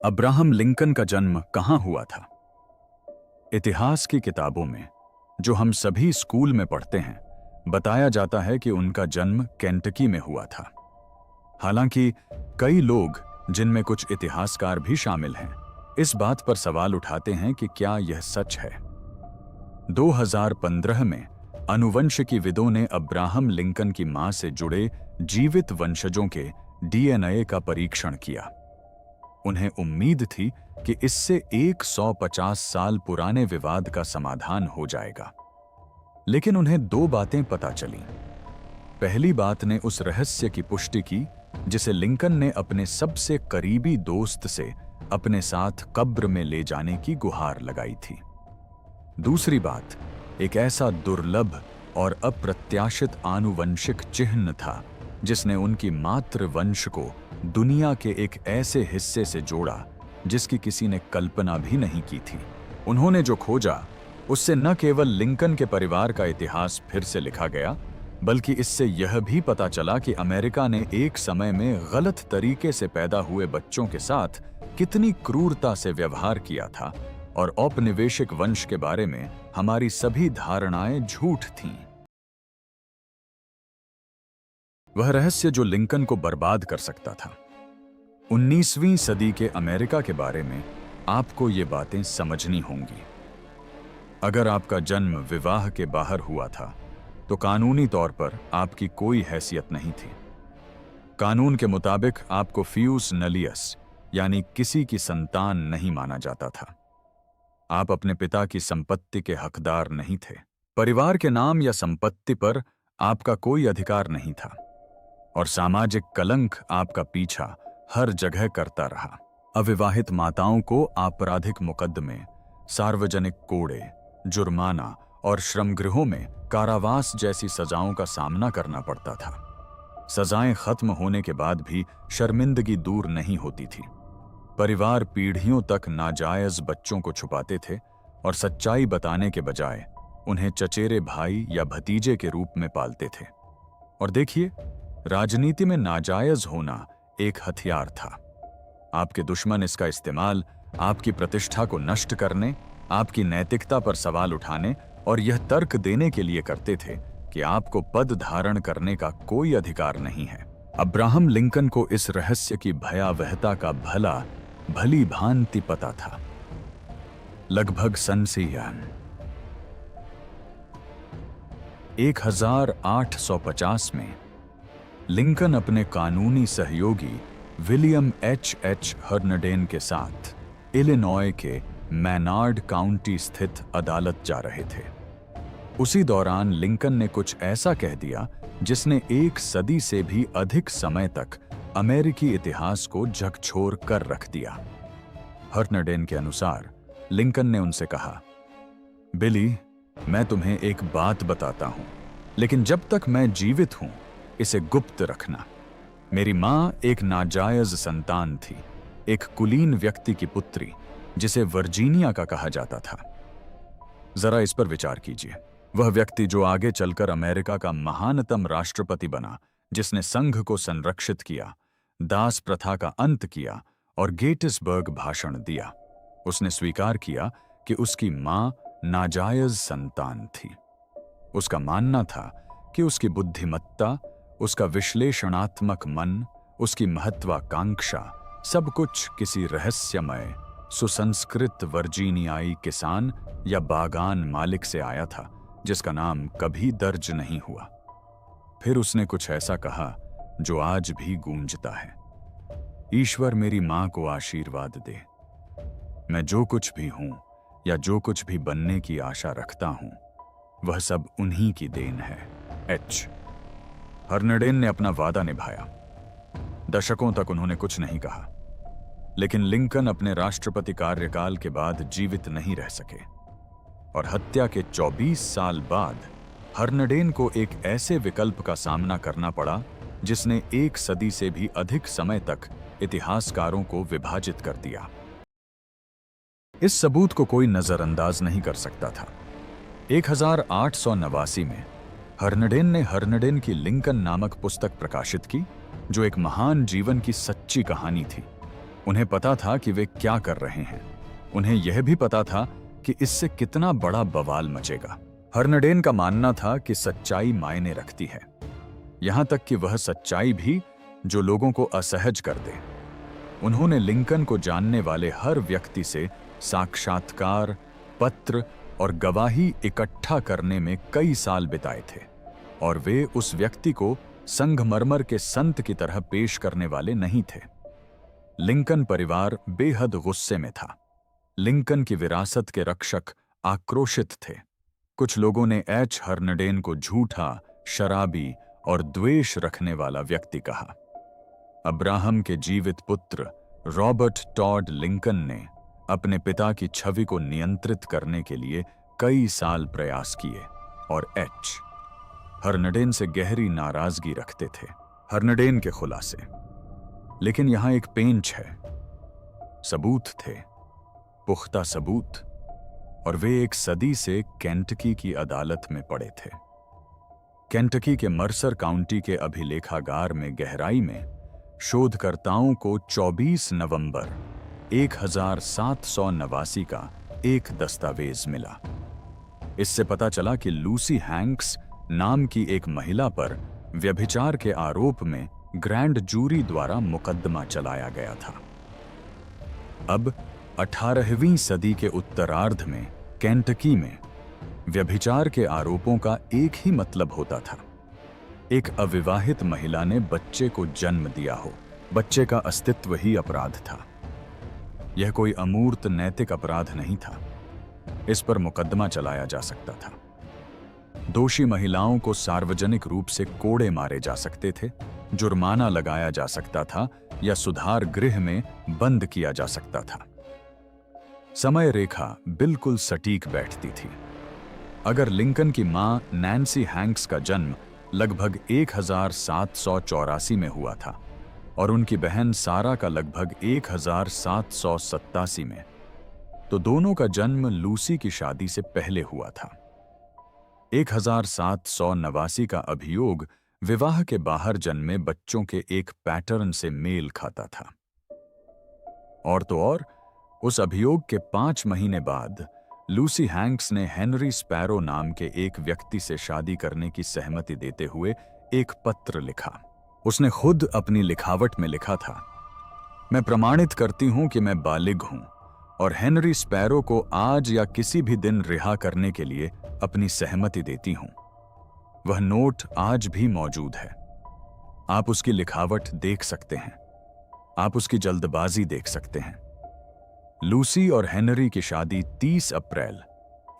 Abraham Lincoln का जन्म कहाँ हुआ था? इतिहास की किताबों में, जो हम सभी स्कूल में पढ़ते हैं, बताया जाता है कि उनका जन्म केंटकी में हुआ था। हालांकि कई लोग, जिनमें कुछ इतिहासकार भी शामिल हैं, इस बात पर सवाल उठाते हैं कि क्या यह सच है। 2015 में आनुवंशिकीविदों ने अब्राहम लिंकन की मां से जुड़े जीवित वंशजों के डीएनए का परीक्षण किया। उन्हें उम्मीद थी कि इससे 150 साल पुराने विवाद का समाधान हो जाएगा। लेकिन उन्हें दो बातें पता चलीं। पहली बात ने उस रहस्य की पुष्टि की जिसे लिंकन ने अपने सबसे करीबी दोस्त से अपने साथ कब्र में ले जाने की गुहार लगाई थी। दूसरी बात एक ऐसा दुर्लभ और अप्रत्याशित आनुवंशिक चिह्न था जिसने उनकी मातृ वंश को दुनिया के एक ऐसे हिस्से से जोड़ा जिसकी किसी ने कल्पना भी नहीं की थी। उन्होंने जो खोजा उससे न केवल लिंकन के परिवार का इतिहास फिर से लिखा गया, बल्कि इससे यह भी पता चला कि अमेरिका ने एक समय में गलत तरीके से पैदा हुए बच्चों के साथ कितनी क्रूरता से व्यवहार किया था और औपनिवेशिक वंश के बारे में हमारी सभी धारणाएं झूठ थीं। वह रहस्य जो लिंकन को बर्बाद कर सकता था। 19वीं सदी के अमेरिका के बारे में आपको ये बातें समझनी होंगी। अगर आपका जन्म विवाह के बाहर हुआ था तो कानूनी तौर पर आपकी कोई हैसियत नहीं थी। कानून के मुताबिक आपको फियूस नलियस यानी किसी की संतान नहीं माना जाता था। आप अपने पिता की संपत्ति के हकदार नहीं थे। परिवार के नाम या संपत्ति पर आपका कोई अधिकार नहीं था और सामाजिक कलंक आपका पीछा हर जगह करता रहा। अविवाहित माताओं को आपराधिक मुकदमे, सार्वजनिक कोड़े, जुर्माना और श्रमगृहों में कारावास जैसी सजाओं का सामना करना पड़ता था। सजाएं खत्म होने के बाद भी शर्मिंदगी दूर नहीं होती थी। परिवार पीढ़ियों तक नाजायज बच्चों को छुपाते थे और सच्चाई बताने के बजाय उन्हें चचेरे भाई या भतीजे के रूप में पालते थे। और देखिए, राजनीति में नाजायज होना एक हथियार था। आपके दुश्मन इसका इस्तेमाल आपकी प्रतिष्ठा को नष्ट करने, आपकी नैतिकता पर सवाल उठाने और यह तर्क देने के लिए करते थे कि आपको पद धारण करने का कोई अधिकार नहीं है। अब्राहम लिंकन को इस रहस्य की भयावहता का भली भांति पता था। लगभग सन 1850 में लिंकन अपने कानूनी सहयोगी विलियम एच हर्नडेन के साथ इलिनॉय के मैनार्ड काउंटी स्थित अदालत जा रहे थे। उसी दौरान लिंकन ने कुछ ऐसा कह दिया जिसने एक सदी से भी अधिक समय तक अमेरिकी इतिहास को झकझोर कर रख दिया। हर्नडेन के अनुसार लिंकन ने उनसे कहा, बिली, मैं तुम्हें एक बात बताता हूं, लेकिन जब तक मैं जीवित हूं इसे गुप्त रखना। मेरी मां एक नाजायज संतान थी, एक कुलीन व्यक्ति की पुत्री जिसे वर्जीनिया का कहा जाता था। जरा इस पर विचार कीजिए। वह व्यक्ति जो आगे चलकर अमेरिका का महानतम राष्ट्रपति बना, जिसने संघ को संरक्षित किया, दास प्रथा का अंत किया और गेटिसबर्ग भाषण दिया। उसने स्वीकार किया कि उसकी मां नाजायज संतान थी। उसका मानना था कि उसकी बुद्धिमत्ता, उसका विश्लेषणात्मक मन, उसकी महत्वाकांक्षा सब कुछ किसी रहस्यमय सुसंस्कृत वर्जीनियाई किसान या बागान मालिक से आया था जिसका नाम कभी दर्ज नहीं हुआ। फिर उसने कुछ ऐसा कहा जो आज भी गूंजता है, ईश्वर मेरी मां को आशीर्वाद दे। मैं जो कुछ भी हूं या जो कुछ भी बनने की आशा रखता हूं, वह सब उन्हीं की देन है। एच हर्नडेन ने अपना वादा निभाया। दशकों तक उन्होंने कुछ नहीं कहा, लेकिन लिंकन अपने राष्ट्रपति कार्यकाल के बाद जीवित नहीं रह सके और हत्या के 24 साल बाद हर्नडेन को एक ऐसे विकल्प का सामना करना पड़ा जिसने एक सदी से भी अधिक समय तक इतिहासकारों को विभाजित कर दिया। इस सबूत को कोई नजरअंदाज नहीं कर सकता था। 1889 में हर्नडेन ने हर्नडेन की लिंकन नामक पुस्तक प्रकाशित की, जो एक महान जीवन की सच्ची कहानी थी। उन्हें पता था कि वे क्या कर रहे हैं। उन्हें यह भी पता था कि इससे कितना बड़ा बवाल मचेगा। हर्नडेन का मानना था कि सच्चाई मायने रखती है, यहां तक कि वह सच्चाई भी जो लोगों को असहज कर दे। उन्होंने लिंकन को जानने वाले हर व्यक्ति से साक्षात्कार, पत्र और गवाही इकट्ठा करने में कई साल बिताए थे, और वे उस व्यक्ति को संगमरमर के संत की तरह पेश करने वाले नहीं थे। लिंकन परिवार बेहद गुस्से में था। लिंकन की विरासत के रक्षक आक्रोशित थे। कुछ लोगों ने एच हर्नडेन को झूठा, शराबी और द्वेष रखने वाला व्यक्ति कहा। अब्राहम के जीवित पुत्र रॉबर्ट टॉड लिंकन ने अपने पिता की छवि को नियंत्रित करने के लिए कई साल प्रयास किए और एच हर्नडेन से गहरी नाराजगी रखते थे, हर्नडेन के खुलासे। लेकिन यहां एक पेंच है। सबूत थे, पुख्ता सबूत, और वे एक सदी से केंटकी की अदालत में पड़े थे। केंटकी के मर्सर काउंटी के अभिलेखागार में गहराई में शोधकर्ताओं को 24 नवंबर 1789 का एक दस्तावेज मिला। इससे पता चला कि लूसी हैंक्स नाम की एक महिला पर व्यभिचार के आरोप में ग्रैंड जूरी द्वारा मुकदमा चलाया गया था। अब 18वीं सदी के उत्तरार्ध में केंटकी में व्यभिचार के आरोपों का एक ही मतलब होता था। एक अविवाहित महिला ने बच्चे को जन्म दिया हो। बच्चे का अस्तित्व ही अपराध था। यह कोई अमूर्त नैतिक अपराध नहीं था। इस पर मुकदमा चलाया जा सकता था। दोषी महिलाओं को सार्वजनिक रूप से कोड़े मारे जा सकते थे, जुर्माना लगाया जा सकता था या सुधार गृह में बंद किया जा सकता था। समय रेखा बिल्कुल सटीक बैठती थी। अगर लिंकन की मां नैन्सी हैंक्स का जन्म लगभग 1784 में हुआ था और उनकी बहन सारा का लगभग 1787 में, तो दोनों का जन्म लूसी की शादी से पहले हुआ था। 1789 का अभियोग विवाह के बाहर जन्मे बच्चों के एक पैटर्न से मेल खाता था। और तो और, उस अभियोग के 5 महीने बाद लूसी हैंक्स ने हेनरी स्पैरो नाम के एक व्यक्ति से शादी करने की सहमति देते हुए एक पत्र लिखा। उसने खुद अपनी लिखावट में लिखा था, मैं प्रमाणित करती हूं कि मैं बालिग हूं और हेनरी स्पैरो को आज या किसी भी दिन रिहा करने के लिए अपनी सहमति देती हूं। वह नोट आज भी मौजूद है। आप उसकी लिखावट देख सकते हैं। आप उसकी जल्दबाजी देख सकते हैं। लूसी और हेनरी की शादी 30 अप्रैल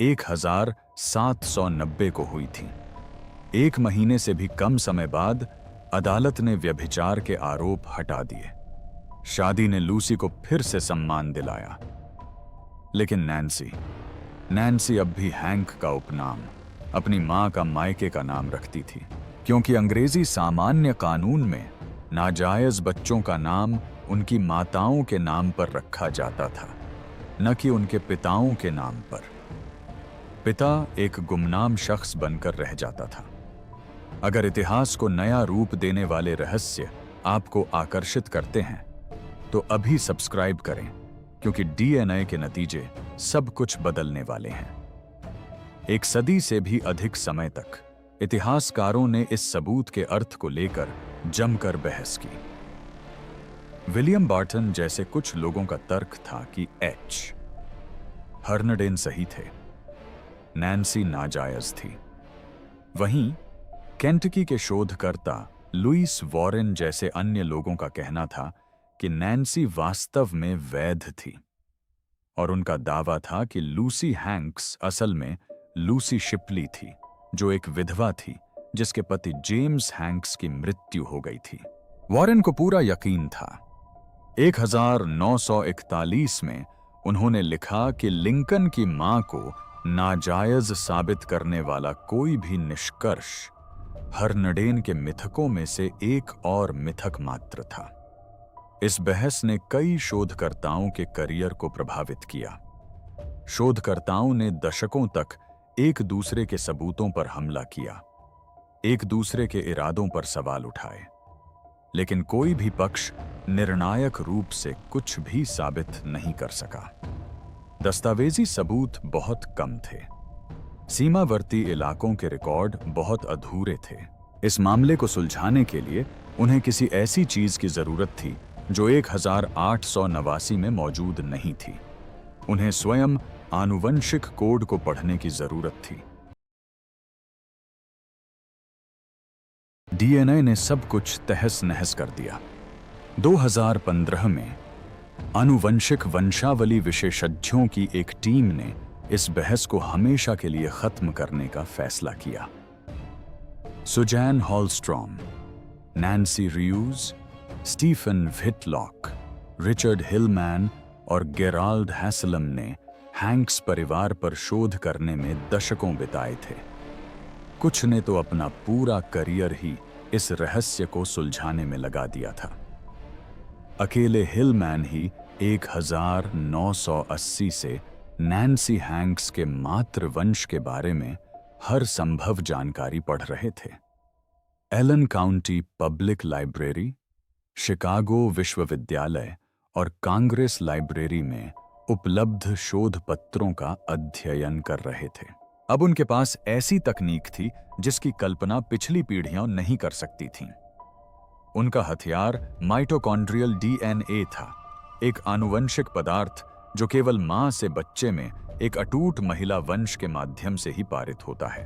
1790 को हुई थी। 1 महीने से भी कम समय बाद अदालत ने व्यभिचार के आरोप हटा दिए। शादी ने लूसी को फिर से सम्मान दिलाया। लेकिन नैन्सी अब भी हैंक का उपनाम अपनी मां का मायके का नाम रखती थी, क्योंकि अंग्रेजी सामान्य कानून में नाजायज बच्चों का नाम उनकी माताओं के नाम पर रखा जाता था, न कि उनके पिताओं के नाम पर। पिता एक गुमनाम शख्स बनकर रह जाता था। अगर इतिहास को नया रूप देने वाले रहस्य आपको आकर्षित करते हैं तो अभी सब्सक्राइब करें, क्योंकि डीएनए के नतीजे सब कुछ बदलने वाले हैं। 1 सदी से भी अधिक समय तक इतिहासकारों ने इस सबूत के अर्थ को लेकर जमकर बहस की। विलियम बार्टन जैसे कुछ लोगों का तर्क था कि एच हर्नडेन सही थे, नैन्सी नाजायज थी। वहीं केंटकी के शोधकर्ता लुईस वॉरेन जैसे अन्य लोगों का कहना था कि नैन्सी वास्तव में वैध थी, और उनका दावा था कि लूसी हैंक्स असल में लूसी शिपली थी, जो एक विधवा थी जिसके पति जेम्स हैंक्स की मृत्यु हो गई थी। वॉरेन को पूरा यकीन था। 1941 में उन्होंने लिखा कि लिंकन की मां को नाजायज साबित करने वाला कोई भी निष्कर्ष हर्नडेन के मिथकों में से एक और मिथक मात्र था। इस बहस ने कई शोधकर्ताओं के करियर को प्रभावित किया। शोधकर्ताओं ने दशकों तक एक दूसरे के सबूतों पर हमला किया, एक दूसरे के इरादों पर सवाल उठाए। लेकिन कोई भी पक्ष निर्णायक रूप से कुछ भी साबित नहीं कर सका। दस्तावेजी सबूत बहुत कम थे। सीमावर्ती इलाकों के रिकॉर्ड बहुत अधूरे थे। इस मामले को सुलझाने के लिए उन्हें किसी ऐसी चीज की जरूरत थी जो 1889 में मौजूद नहीं थी। उन्हें स्वयं आनुवंशिक कोड को पढ़ने की जरूरत थी। डीएनए ने सब कुछ तहस नहस कर दिया। 2015 में आनुवंशिक वंशावली विशेषज्ञों की एक टीम ने इस बहस को हमेशा के लिए खत्म करने का फैसला किया। Suzanne Hallstrom, Nancy Reuss, Stephen Whitlock, Richard Hillman और गेराल्ड हैसलम ने हैंक्स परिवार पर शोध करने में दशकों बिताए थे। कुछ ने तो अपना पूरा करियर ही इस रहस्य को सुलझाने में लगा दिया था। अकेले हिलमैन ही 1980 से नैन्सी हैंक्स के मातृवंश के बारे में हर संभव जानकारी पढ़ रहे थे। Allen County public library, Chicago विश्वविद्यालय और कांग्रेस लाइब्रेरी में उपलब्ध शोध पत्रों का अध्ययन कर रहे थे। अब उनके पास ऐसी तकनीक थी जिसकी कल्पना पिछली पीढ़ियां नहीं कर सकती थीं। उनका हथियार माइटोकॉन्ड्रियल डीएनए था, एक आनुवंशिक पदार्थ जो केवल मां से बच्चे में एक अटूट महिला वंश के माध्यम से ही पारित होता है।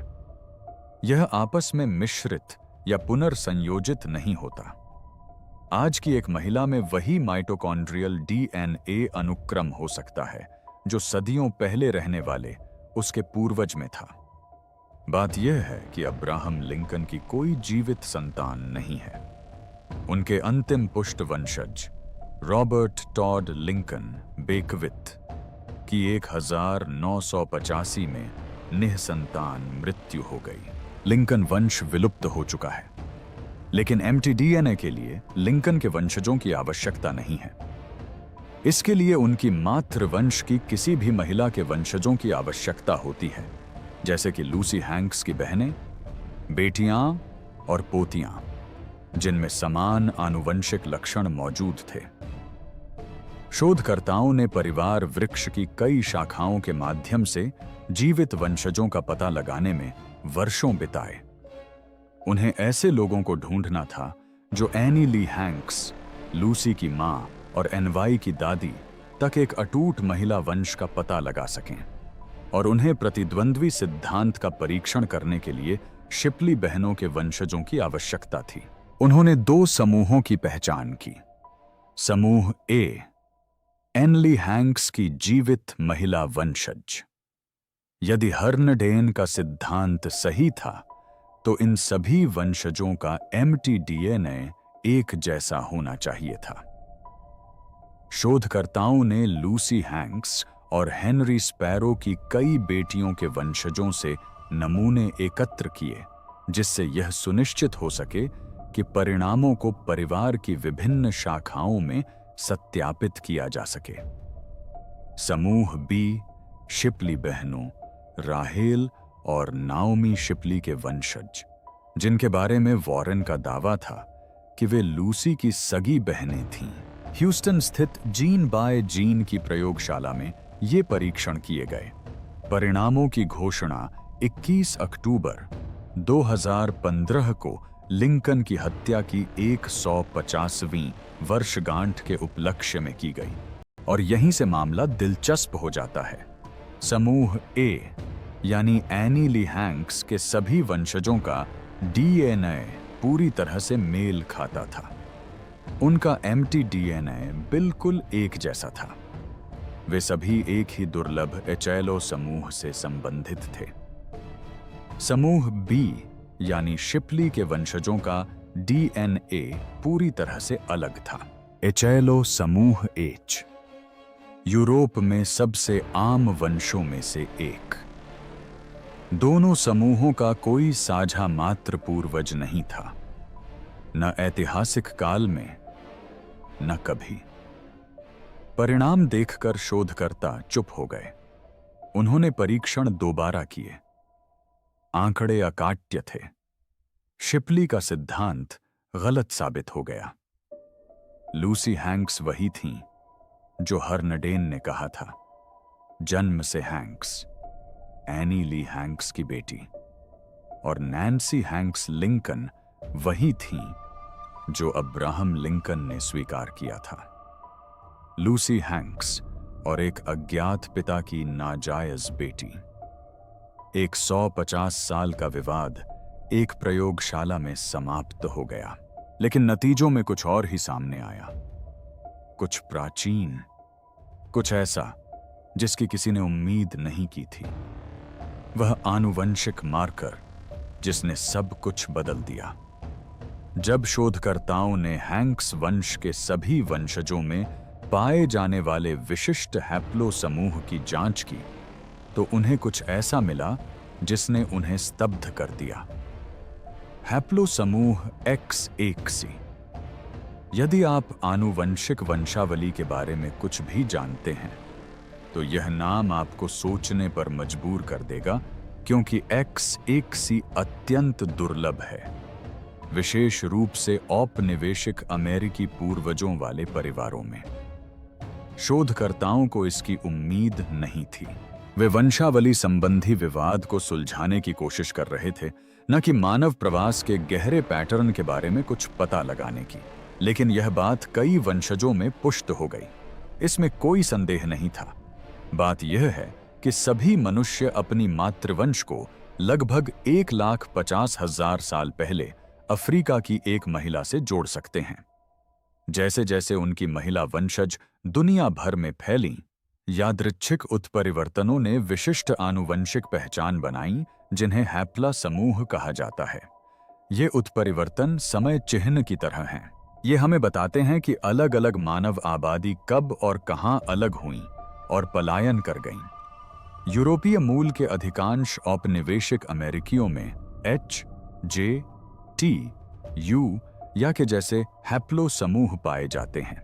यह आपस में मिश्रित या पुनर्संयोजित नहीं होता। आज की एक महिला में वही माइटोकॉन्ड्रियल डीएनए अनुक्रम हो सकता है जो सदियों पहले रहने वाले उसके पूर्वज में था। बात यह है कि अब्राहम लिंकन की कोई जीवित संतान नहीं है। उनके अंतिम पुष्ट वंशज रॉबर्ट टॉड लिंकन बेकविथ की 1985 में निःसंतान मृत्यु हो गई। लिंकन वंश विलुप्त हो चुका है, लेकिन एमटीडीएनए के लिए लिंकन के वंशजों की आवश्यकता नहीं है। इसके लिए उनकी मातृवंश की किसी भी महिला के वंशजों की आवश्यकता होती है, जैसे कि लूसी हैंक्स की बहनें, बेटियां और पोतियां, जिनमें समान आनुवंशिक लक्षण मौजूद थे। शोधकर्ताओं ने परिवार वृक्ष की कई शाखाओं के माध्यम से जीवित वंशजों का पता लगाने में वर्षों बिताए। उन्हें ऐसे लोगों को ढूंढना था जो एनी ली हैंक्स, लूसी की मां और एनवाई की दादी तक एक अटूट महिला वंश का पता लगा सकें, और उन्हें प्रतिद्वंद्वी सिद्धांत का परीक्षण करने के लिए शिपली बहनों के वंशजों की आवश्यकता थी। उन्होंने 2 समूहों की पहचान की। समूह ए, एनली हैंक्स की जीवित महिला वंशज। यदि हर्नडेन का सिद्धांत सही था तो इन सभी वंशजों का एमटीडीएनए एक जैसा होना चाहिए था। शोधकर्ताओं ने लूसी हैंक्स और हेनरी स्पैरो की कई बेटियों के वंशजों से नमूने एकत्र किए, जिससे यह सुनिश्चित हो सके कि परिणामों को परिवार की विभिन्न शाखाओं में सत्यापित किया जा सके। समूह बी, शिपली बहनों राहेल और नाओमी शिपली के वंशज, जिनके बारे में वॉरेन का दावा था कि वे लूसी की सगी बहनें थीं। ह्यूस्टन स्थित जीन बाय जीन की प्रयोगशाला में ये परीक्षण किए गए। परिणामों की घोषणा 21 अक्टूबर 2015 को लिंकन की हत्या की 150वीं वर्षगांठ के उपलक्ष्य में की गई, और यहीं से मामला दिलचस्प हो जाता है। समूह ए यानी एनी ली हैंक्स के सभी वंशजों का डीएनए पूरी तरह से मेल खाता था। उनका एमटीडीएनए बिल्कुल एक जैसा था। वे सभी एक ही दुर्लभ एचएलओ समूह से संबंधित थे। समूह बी यानी शिपली के वंशजों का डीएनए पूरी तरह से अलग था। एचएलओ समूह एच यूरोप में सबसे आम वंशों में से एक। दोनों समूहों का कोई साझा मात्र पूर्वज नहीं था, न ऐतिहासिक काल में न कभी। परिणाम देखकर शोधकर्ता चुप हो गए। उन्होंने परीक्षण दोबारा किए। आंकड़े अकाट्य थे। शिपली का सिद्धांत गलत साबित हो गया। लूसी हैंक्स वही थीं जो हर्नडेन ने कहा था, जन्म से हैंक्स, एनी ली हैंक्स की बेटी। और नैन्सी हैंक्स लिंकन वही थीं जो अब्राहम लिंकन ने स्वीकार किया था। लूसी हैंक्स और एक अज्ञात पिता की नाजायज बेटी। एक 150 साल का विवाद एक प्रयोगशाला में समाप्त हो गया, लेकिन नतीजों में कुछ और ही सामने आया। कुछ प्राचीन, कुछ ऐसा जिसकी किसी ने उम्मीद नहीं की थी। वह आनुवंशिक मार्कर जिसने सब कुछ बदल दिया। जब शोधकर्ताओं ने हैंक्स वंश के सभी वंशजों में पाए जाने वाले विशिष्ट हैप्लो समूह की जांच की, तो उन्हें कुछ ऐसा मिला जिसने उन्हें स्तब्ध कर दिया। हैप्लो समूह X1c। यदि आप आनुवंशिक वंशावली के बारे में कुछ भी जानते हैं, तो यह नाम आपको सोचने पर मजबूर कर देगा, क्योंकि X1c अत्यंत दुर्लभ है, विशेष रूप से औपनिवेशिक अमेरिकी पूर्वजों वाले परिवारों में। शोधकर्ताओं को इसकी उम्मीद नहीं थी। वे वंशावली संबंधी विवाद को सुलझाने की कोशिश कर रहे थे, न कि मानव प्रवास के गहरे पैटर्न के बारे में कुछ पता लगाने की। लेकिन यह बात कई वंशजों में पुष्ट हो गई, इसमें कोई संदेह नहीं था। बात यह है कि सभी मनुष्य अपनी मातृवंश को लगभग 1,50,000 साल पहले अफ्रीका की एक महिला से जोड़ सकते हैं। जैसे जैसे उनकी महिला वंशज दुनिया भर में फैलीं, यादृच्छिक उत्परिवर्तनों ने विशिष्ट आनुवंशिक पहचान बनाई, जिन्हें हैप्ला समूह कहा जाता है। ये उत्परिवर्तन समय चिह्न की तरह हैं। ये हमें बताते हैं कि अलग अलग मानव आबादी कब और कहां अलग हुईं और पलायन कर गईं। यूरोपीय मूल के अधिकांश औपनिवेशिक अमेरिकियों में H, J, T, U या के जैसे हैप्लो समूह पाए जाते हैं।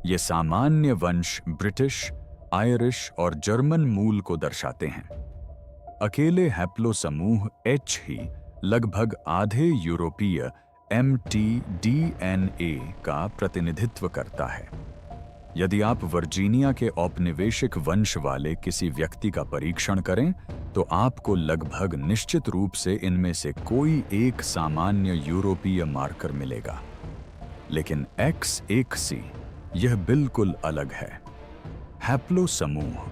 ये सामान्य वंश ब्रिटिश, आयरिश और जर्मन मूल को दर्शाते हैं। अकेले हैप्लो समूह H ही लगभग आधे यूरोपीय mtDNA का प्रतिनिधित्व करता है। यदि आप वर्जीनिया के औपनिवेशिक वंश वाले किसी व्यक्ति का परीक्षण करें, तो आपको लगभग निश्चित रूप से इनमें से कोई एक सामान्य यूरोपीय मार्कर मिलेगा। लेकिन X1c यह बिल्कुल अलग है। हैप्लो समूह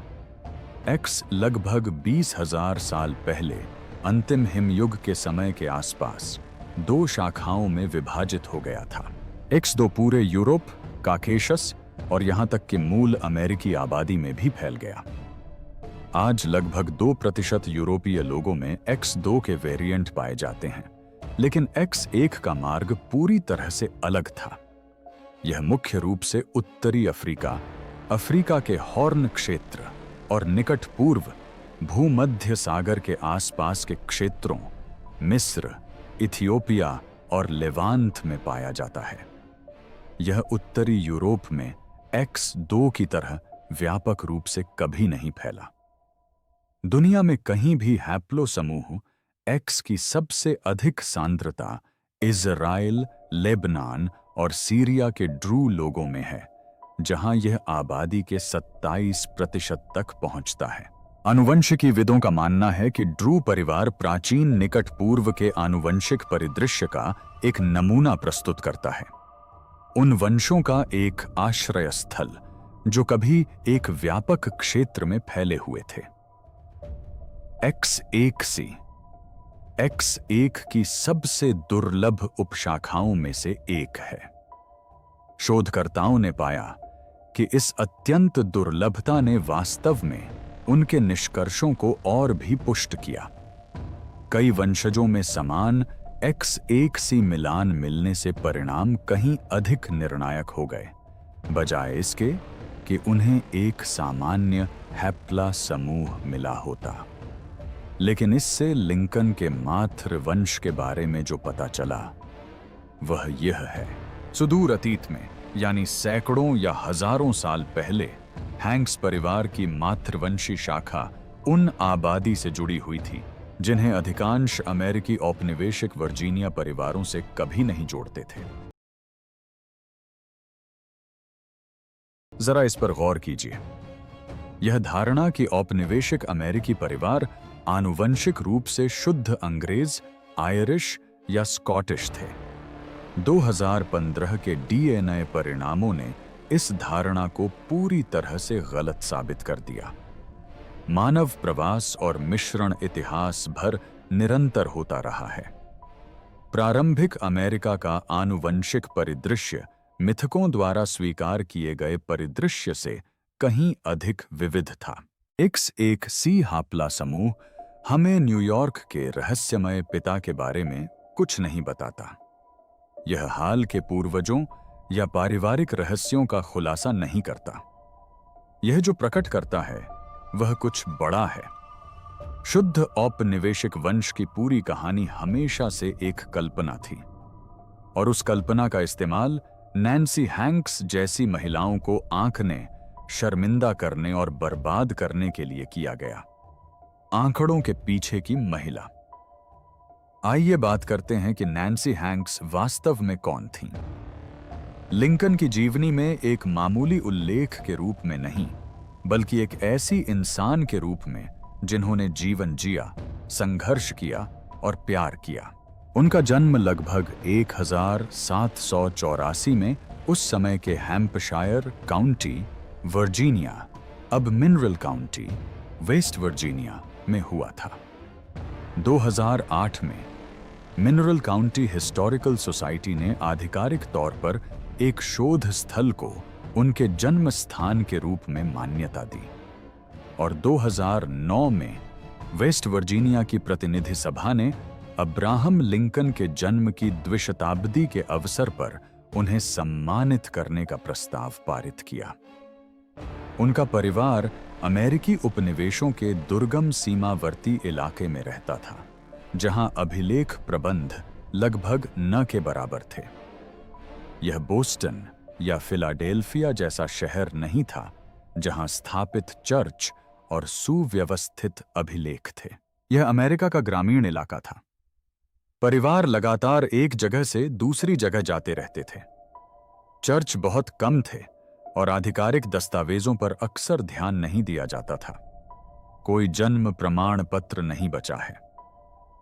X लगभग 20,000 साल पहले अंतिम हिमयुग के समय के आसपास 2 शाखाओं में विभाजित हो गया था। X2 पूरे यूरोप, काकेशस और यहां तक कि मूल अमेरिकी आबादी में भी फैल गया। आज लगभग 2% यूरोपीय लोगों में X2 के वेरिएंट पाए जाते हैं, लेकिन X1 का मार्ग पूरी तरह से अलग था। यह मुख्य रूप से उत्तरी अफ्रीका, अफ्रीका के हॉर्न क्षेत्र और निकट पूर्व भूमध्य सागर के आसपास के क्षेत्रों, मिस्र, इथियोपिया और लेवांत में पाया जाता है। यह उत्तरी यूरोप में X2 की तरह व्यापक रूप से कभी नहीं फैला। दुनिया में कहीं भी हैप्लो समूह X की सबसे अधिक सांद्रता इज़राइल, लेबनान और सीरिया के ड्रू लोगों में है, जहां यह आबादी के 27% तक पहुंचता है। आनुवंशिकीविदों का मानना है कि ड्रू परिवार प्राचीन निकट पूर्व के आनुवंशिक परिदृश्य का एक नमूना प्रस्तुत करता है, उन वंशों का एक आश्रय स्थल जो कभी एक व्यापक क्षेत्र में फैले हुए थे। X1c X1 की सबसे दुर्लभ उपशाखाओं में से एक है। शोधकर्ताओं ने पाया कि इस अत्यंत दुर्लभता ने वास्तव में उनके निष्कर्षों को और भी पुष्ट किया। कई वंशजों में समान X1c मिलान मिलने से परिणाम कहीं अधिक निर्णायक हो गए, बजाय इसके कि उन्हें एक सामान्य हैप्ला समूह मिला होता। लेकिन इससे लिंकन के मातृ वंश के बारे में जो पता चला, वह यह है। सुदूर अतीत में, यानी सैकड़ों या हजारों साल पहले, हैंक्स परिवार की मातृवंशी शाखा उन आबादी से जुड़ी हुई थी जिन्हें अधिकांश अमेरिकी औपनिवेशिक वर्जीनिया परिवारों से कभी नहीं जोड़ते थे। जरा इस पर गौर कीजिए। यह धारणा कि औपनिवेशिक अमेरिकी परिवार आनुवंशिक रूप से शुद्ध अंग्रेज, आयरिश या स्कॉटिश थे। 2015 के डीएनए परिणामों ने इस धारणा को पूरी तरह से गलत साबित कर दिया। मानव प्रवास और मिश्रण इतिहास भर निरंतर होता रहा है। प्रारंभिक अमेरिका का आनुवंशिक परिदृश्य मिथकों द्वारा स्वीकार किए गए परिदृश्य से कहीं अधिक विविध था। X1C हापला समूह हमें न्यूयॉर्क के रहस्यमय पिता के बारे में कुछ नहीं बताता। यह हाल के पूर्वजों या पारिवारिक रहस्यों का खुलासा नहीं करता। यह जो प्रकट करता है वह कुछ बड़ा है। शुद्ध औपनिवेशिक वंश की पूरी कहानी हमेशा से एक कल्पना थी, और उस कल्पना का इस्तेमाल नैन्सी हैंक्स जैसी महिलाओं को आंकने, शर्मिंदा करने और बर्बाद करने के लिए किया गया। आंकड़ों के पीछे की महिला। आइए बात करते हैं कि नैन्सी हैंक्स वास्तव में कौन थीं। लिंकन की जीवनी में एक मामूली उल्लेख के रूप में नहीं, बल्कि एक ऐसी इंसान के रूप में जिन्होंने जीवन जिया, संघर्ष किया और प्यार किया। उनका जन्म लगभग 1784 में उस समय के हैम्पशायर काउंटी, वर्जीनिया, अब मिनरल काउंटी, वेस्ट वर्जीनिया में हुआ था। 2008 में मिनरल काउंटी हिस्टोरिकल सोसाइटी ने आधिकारिक तौर पर एक शोध स्थल को उनके जन्म स्थान के रूप में मान्यता दी, और 2009 में वेस्ट वर्जीनिया की प्रतिनिधि सभा ने अब्राहम लिंकन के जन्म की द्विशताब्दी के अवसर पर उन्हें सम्मानित करने का प्रस्ताव पारित किया। उनका परिवार अमेरिकी उपनिवेशों के दुर्गम सीमावर्ती इलाके में रहता था, जहां अभिलेख प्रबंध लगभग न के बराबर थे। यह बोस्टन या फिलाडेल्फिया जैसा शहर नहीं था, जहां स्थापित चर्च और सुव्यवस्थित अभिलेख थे। यह अमेरिका का ग्रामीण इलाका था। परिवार लगातार एक जगह से दूसरी जगह जाते रहते थे। चर्च बहुत कम थे और आधिकारिक दस्तावेजों पर अक्सर ध्यान नहीं दिया जाता था। कोई जन्म प्रमाण पत्र नहीं बचा है।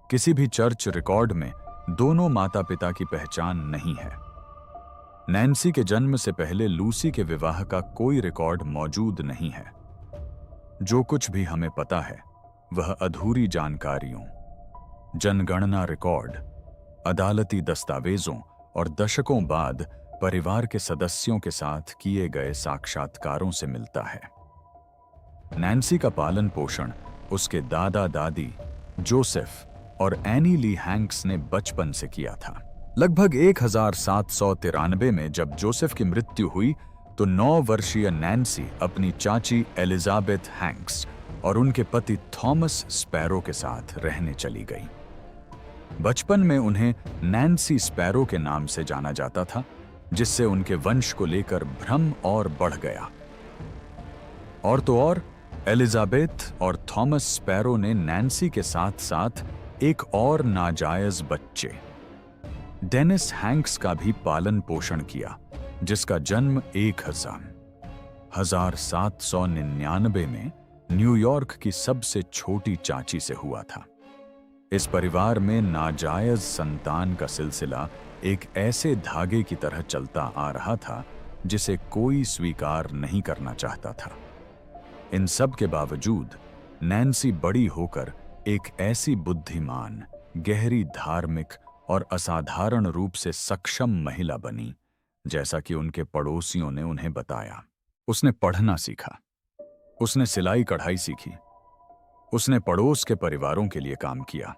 किसी भी चर्च रिकॉर्ड में दोनों माता पिता की पहचान नहीं है। नैन्सी के जन्म से पहले लूसी के विवाह का कोई रिकॉर्ड मौजूद नहीं है। जो कुछ भी हमें पता है वह अधूरी जानकारियों, जनगणना रिकॉर्ड, अदालती दस्तावेजों और दशकों बाद परिवार के सदस्यों के साथ किए गए साक्षात्कारों से मिलता है। नैन्सी का पालन पोषण उसके दादा दादी जोसेफ और एनी ली हैंक्स ने बचपन से किया था। लगभग 1793 में जब जोसेफ की मृत्यु हुई तो 9 वर्षीय नैन्सी अपनी चाची एलिजाबेथ हैंक्स और उनके पति थॉमस स्पैरो के साथ रहने चली गई। बचपन में उन्हें नैन्सी स्पैरो के नाम से जाना जाता था, जिससे उनके वंश को लेकर भ्रम और बढ़ गया। और तो और एलिजाबेथ और थॉमस स्पैरो ने नैन्सी के साथ साथ एक और नाजायज बच्चे डेनिस हैंक्स का भी पालन पोषण किया, जिसका जन्म 1799 में न्यूयॉर्क की सबसे छोटी चाची से हुआ था। इस परिवार में नाजायज संतान का सिलसिला एक ऐसे धागे की तरह चलता आ रहा था जिसे कोई स्वीकार नहीं करना चाहता था। इन सब के बावजूद नैन्सी बड़ी होकर एक ऐसी बुद्धिमान, गहरी धार्मिक और असाधारण रूप से सक्षम महिला बनी, जैसा कि उनके पड़ोसियों ने उन्हें बताया। उसने पढ़ना सीखा, उसने सिलाई कढ़ाई सीखी, उसने पड़ोस के परिवारों के लिए काम किया।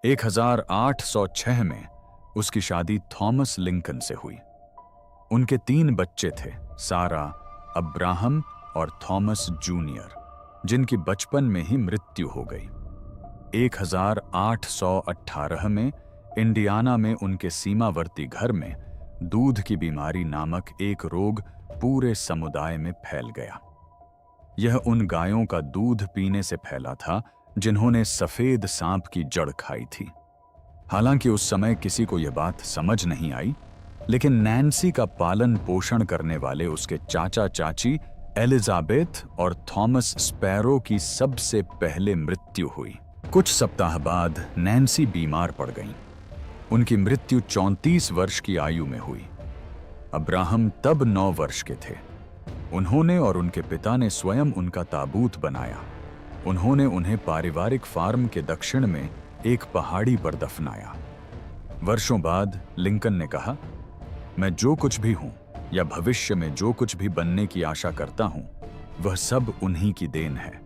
1806 में उसकी शादी थॉमस लिंकन से हुई। उनके 3 बच्चे थे, सारा, अब्राहम और थॉमस जूनियर, जिनकी बचपन में ही मृत्यु हो गई। 1818 में इंडियाना में उनके सीमावर्ती घर में दूध की बीमारी नामक एक रोग पूरे समुदाय में फैल गया। यह उन गायों का दूध पीने से फैला था जिन्होंने सफेद सांप की जड़ खाई थी। हालांकि उस समय किसी को यह बात समझ नहीं आई, लेकिन नैन्सी का पालन पोषण करने वाले उसके चाचा चाची एलिजाबेथ और थॉमस स्पैरो की सबसे पहले मृत्यु हुई। कुछ सप्ताह बाद नैन्सी बीमार पड़ गईं। उनकी मृत्यु 34 वर्ष की आयु में हुई। अब्राहम तब 9 वर्ष के थे। उन्होंने और उनके पिता ने स्वयं उनका ताबूत बनाया। उन्होंने उन्हें पारिवारिक फार्म के दक्षिण में एक पहाड़ी पर दफनाया। वर्षों बाद लिंकन ने कहा, मैं जो कुछ भी हूं या भविष्य में जो कुछ भी बनने की आशा करता हूं, वह सब उन्हीं की देन है।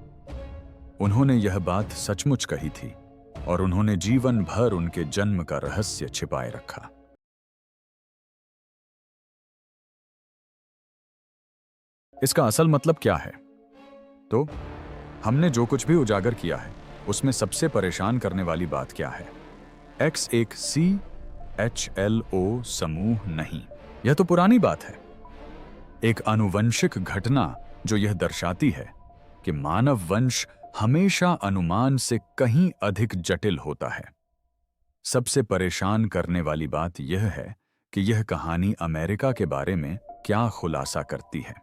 उन्होंने यह बात सचमुच कही थी और उन्होंने जीवन भर उनके जन्म का रहस्य छिपाए रखा। इसका असल मतलब क्या है? तो हमने जो कुछ भी उजागर किया है उसमें सबसे परेशान करने वाली बात क्या है? X एक CHLO समूह नहीं। यह तो पुरानी बात है। एक आनुवंशिक घटना जो यह दर्शाती है कि मानव वंश हमेशा अनुमान से कहीं अधिक जटिल होता है। सबसे परेशान करने वाली बात यह है कि यह कहानी अमेरिका के बारे में क्या खुलासा करती है।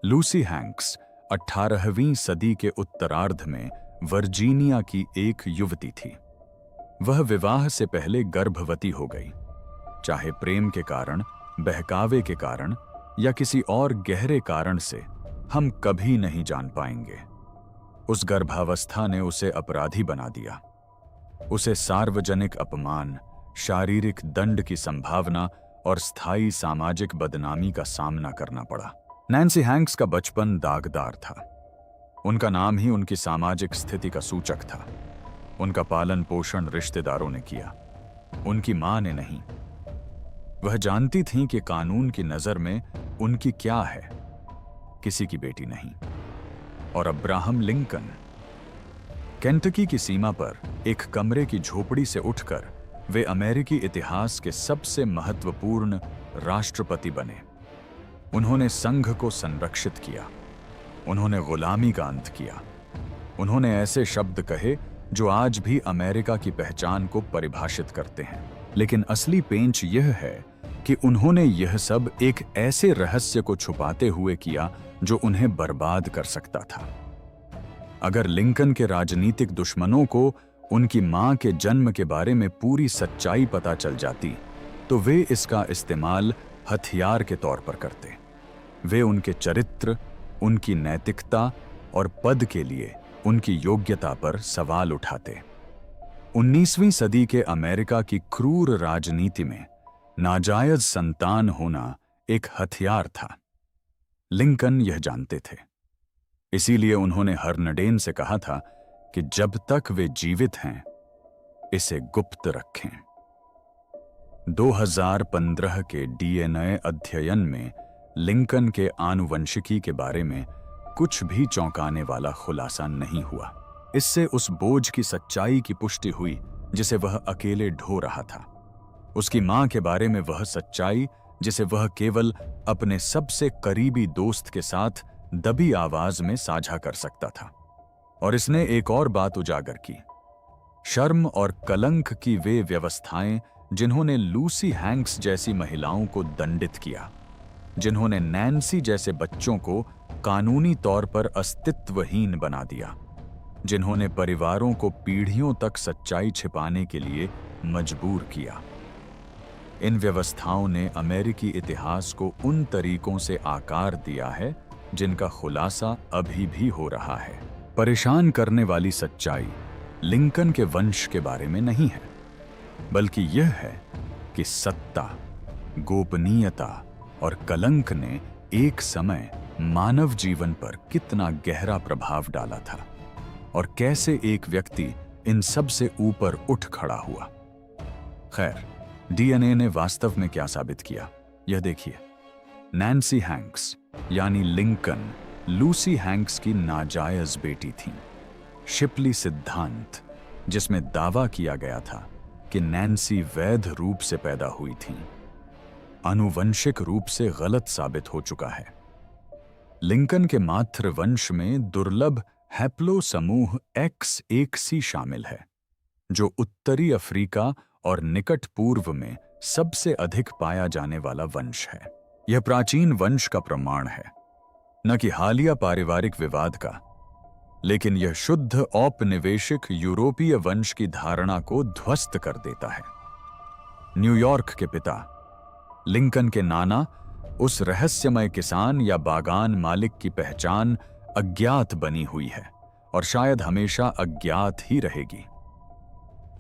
लूसी हैंक्स 18वीं सदी के उत्तरार्ध में वर्जीनिया की एक युवती थी। वह विवाह से पहले गर्भवती हो गई। चाहे प्रेम के कारण, बहकावे के कारण या किसी और गहरे कारण से, हम कभी नहीं जान पाएंगे। उस गर्भावस्था ने उसे अपराधी बना दिया। उसे सार्वजनिक अपमान, शारीरिक दंड की संभावना और स्थायी सामाजिक बदनामी का सामना करना पड़ा। नैन्सी हैंक्स का बचपन दागदार था। उनका नाम ही उनकी सामाजिक स्थिति का सूचक था। उनका पालन पोषण रिश्तेदारों ने किया, उनकी मां ने नहीं। वह जानती थीं कि कानून की नजर में उनकी क्या है, किसी की बेटी नहीं। और अब्राहम लिंकन केंटकी की सीमा पर एक कमरे की झोपड़ी से उठकर वे अमेरिकी इतिहास के सबसे महत्वपूर्ण राष्ट्रपति बने। उन्होंने संघ को संरक्षित किया, उन्होंने गुलामी का अंत किया, उन्होंने ऐसे शब्द कहे जो आज भी अमेरिका की पहचान को परिभाषित करते हैं। लेकिन असली पेंच यह है कि उन्होंने यह सब एक ऐसे रहस्य को छुपाते हुए किया जो उन्हें बर्बाद कर सकता था। अगर लिंकन के राजनीतिक दुश्मनों को उनकी मां के जन्म के बारे में पूरी सच्चाई पता चल जाती, तो वे इसका इस्तेमाल हथियार के तौर पर करते। वे उनके चरित्र, उनकी नैतिकता और पद के लिए उनकी योग्यता पर सवाल उठाते। 19वीं सदी के अमेरिका की क्रूर राजनीति में नाजायज संतान होना एक हथियार था। लिंकन यह जानते थे। इसीलिए उन्होंने हर्नडेन से कहा था कि जब तक वे जीवित हैं, इसे गुप्त रखें। 2015 के DNA अध्ययन में लिंकन के आनुवंशिकी के बारे में कुछ भी चौंकाने वाला खुलासा नहीं हुआ। इससे उस बोझ की सच्चाई की पुष्टि हुई जिसे वह अकेले ढो रहा था। उसकी मां के बारे में वह सच्चाई जिसे वह केवल अपने सबसे करीबी दोस्त के साथ दबी आवाज में साझा कर सकता था। और इसने एक और बात उजागर की, शर्म और कलंक की वे व्यवस्थाएं जिन्होंने लूसी हैंक्स जैसी महिलाओं को दंडित किया, जिन्होंने नैन्सी जैसे बच्चों को कानूनी तौर पर अस्तित्वहीन बना दिया, जिन्होंने परिवारों को पीढ़ियों तक सच्चाई छिपाने के लिए मजबूर किया। इन व्यवस्थाओं ने अमेरिकी इतिहास को उन तरीकों से आकार दिया है जिनका खुलासा अभी भी हो रहा है। परेशान करने वाली सच्चाई लिंकन के वंश के बारे में नहीं है, बल्कि यह है कि सत्ता, गोपनीयता और कलंक ने एक समय मानव जीवन पर कितना गहरा प्रभाव डाला था और कैसे एक व्यक्ति इन सब से ऊपर उठ खड़ा हुआ। खैर, DNA ने वास्तव में क्या साबित किया, यह देखिए। नैन्सी हैंक्स यानी लिंकन लूसी हैंक्स की नाजायज बेटी थी। शिपली सिद्धांत, जिसमें दावा किया गया था कि नैन्सी वैध रूप से पैदा हुई थी, आनुवंशिक रूप से गलत साबित हो चुका है। लिंकन के मातृ वंश में दुर्लभ हैप्लो समूह X1C शामिल है, जो उत्तरी अफ्रीका और निकट पूर्व में सबसे अधिक पाया जाने वाला वंश है। यह प्राचीन वंश का प्रमाण है, न कि हालिया पारिवारिक विवाद का, लेकिन यह शुद्ध औपनिवेशिक यूरोपीय वंश की धारणा को ध्वस्त कर देता है। न्यूयॉर्क के पिता, लिंकन के नाना, उस रहस्यमय किसान या बागान मालिक की पहचान अज्ञात बनी हुई है और शायद हमेशा अज्ञात ही रहेगी।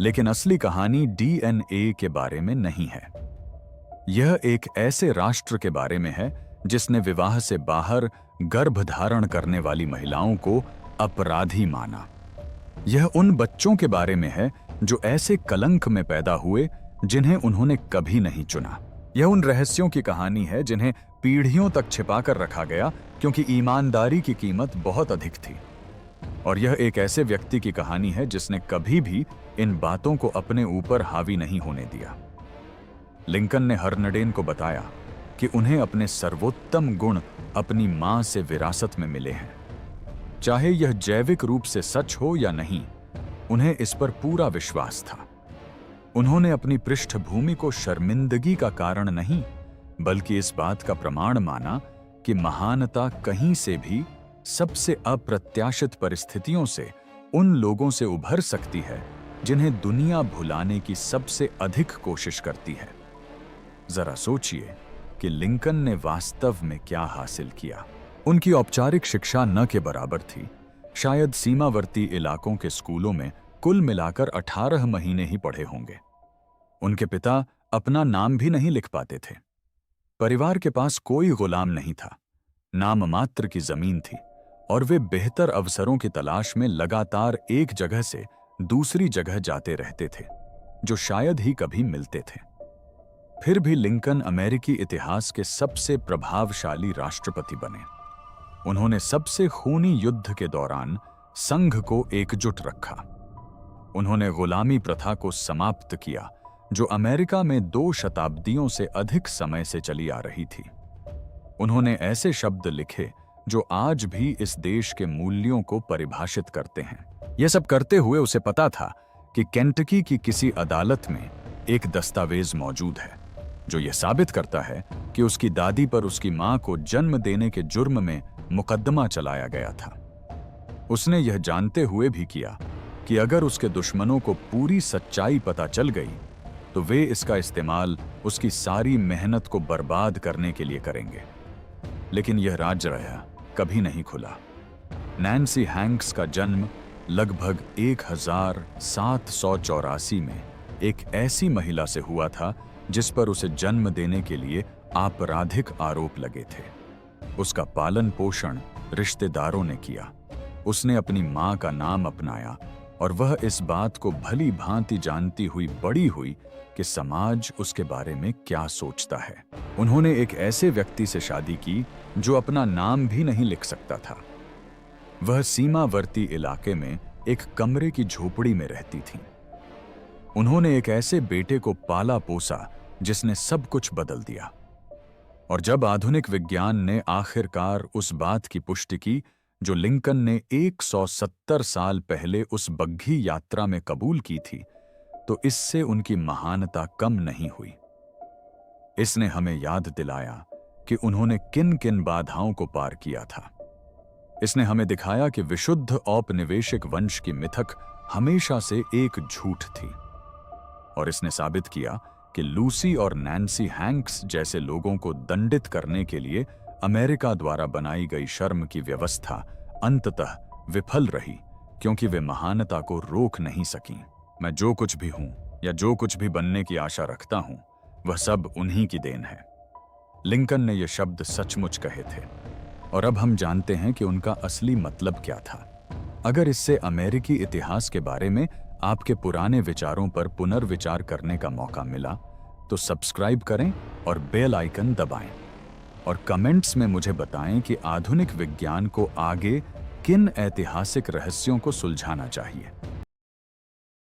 लेकिन असली कहानी डीएनए के बारे में नहीं है। यह एक ऐसे राष्ट्र के बारे में है जिसने विवाह से बाहर गर्भ धारण करने वाली महिलाओं को अपराधी माना। यह उन बच्चों के बारे में है जो ऐसे कलंक में पैदा हुए जिन्हें उन्होंने कभी नहीं चुना। यह उन रहस्यों की कहानी है जिन्हें पीढ़ियों तक छिपाकर रखा गया क्योंकि ईमानदारी की कीमत बहुत अधिक थी। और यह एक ऐसे व्यक्ति की कहानी है जिसने कभी भी इन बातों को अपने ऊपर हावी नहीं होने दिया। लिंकन ने हर्नडेन को बताया कि उन्हें अपने सर्वोत्तम गुण अपनी मां से विरासत में मिले हैं। चाहे यह जैविक रूप से सच हो या नहीं, उन्हें इस पर पूरा विश्वास था। उन्होंने अपनी पृष्ठभूमि को शर्मिंदगी का कारण नहीं, बल्कि इस बात का प्रमाण माना कि महानता कहीं से भी सबसे अप्रत्याशित परिस्थितियों से उन लोगों से उभर सकती है जिन्हें दुनिया भुलाने की सबसे अधिक कोशिश करती है। जरा सोचिए कि लिंकन ने वास्तव में क्या हासिल किया। उनकी औपचारिक शिक्षा न के बराबर थी। शायद सीमावर्ती इलाकों के स्कूलों में कुल मिलाकर 18 महीने ही पढ़े होंगे। उनके पिता अपना नाम भी नहीं लिख पाते थे। परिवार के पास कोई गुलाम नहीं था, नाम मात्र की जमीन थी और वे बेहतर अवसरों की तलाश में लगातार एक जगह से दूसरी जगह जाते रहते थे, जो शायद ही कभी मिलते थे। फिर भी लिंकन अमेरिकी इतिहास के सबसे प्रभावशाली राष्ट्रपति बने। उन्होंने सबसे खूनी युद्ध के दौरान संघ को एकजुट रखा। उन्होंने गुलामी प्रथा को समाप्त किया, जो अमेरिका में 2 शताब्दियों से अधिक समय से चली आ रही थी। उन्होंने ऐसे शब्द लिखे जो आज भी इस देश के मूल्यों को परिभाषित करते हैं। यह सब करते हुए उसे पता था कि केंटकी की किसी अदालत में एक दस्तावेज मौजूद है जो यह साबित करता है कि उसकी दादी पर उसकी मां को जन्म देने के जुर्म में मुकदमा चलाया गया था। उसने यह जानते हुए भी किया कि अगर उसके दुश्मनों को पूरी सच्चाई पता चल गई तो वे इसका इस्तेमाल उसकी सारी मेहनत को बर्बाद करने के लिए करेंगे। लेकिन यह राजरहस्य कभी नहीं खुला। नैन्सी हैंक्स का जन्म लगभग 1784 में एक ऐसी महिला से हुआ था जिस पर उसे जन्म देने के लिए आपराधिक आरोप लगे थे। उसका पालन पोषण रिश्तेदारों ने किया। उसने अपनी मां का नाम अपनाया और वह इस बात को भली भांति जानती हुई बड़ी हुई कि समाज उसके बारे में क्या सोचता है। उन्होंने एक ऐसे व्यक्ति से शादी की जो अपना नाम भी नहीं लिख सकता था। वह सीमावर्ती इलाके में एक कमरे की झोपड़ी में रहती थी। उन्होंने एक ऐसे बेटे को पाला पोसा जिसने सब कुछ बदल दिया। और जब आधुनिक विज्ञान ने आखिरकार उस बात की पुष्टि की जो लिंकन ने 170 साल पहले उस बग्घी यात्रा में कबूल की थी, तो इससे उनकी महानता कम नहीं हुई। इसने हमें याद दिलाया कि उन्होंने किन किन बाधाओं को पार किया था। इसने हमें दिखाया कि विशुद्ध औपनिवेशिक वंश की मिथक हमेशा से एक झूठ थी। और इसने साबित किया कि लूसी और नैन्सी हैंक्स जैसे लोगों को दंडित करने के लिए अमेरिका द्वारा बनाई गई शर्म की व्यवस्था अंततः विफल रही, क्योंकि वे महानता को रोक नहीं सकीं। मैं जो कुछ भी हूं या जो कुछ भी बनने की आशा रखता हूं, वह सब उन्हीं की देन है। लिंकन ने ये शब्द सचमुच कहे थे और अब हम जानते हैं कि उनका असली मतलब क्या था। अगर इससे अमेरिकी इतिहास के बारे में आपके पुराने विचारों पर पुनर्विचार करने का मौका मिला तो सब्सक्राइब करें और बेल आइकन दबाएं और कमेंट्स में मुझे बताएं कि आधुनिक विज्ञान को आगे किन ऐतिहासिक रहस्यों को सुलझाना चाहिए।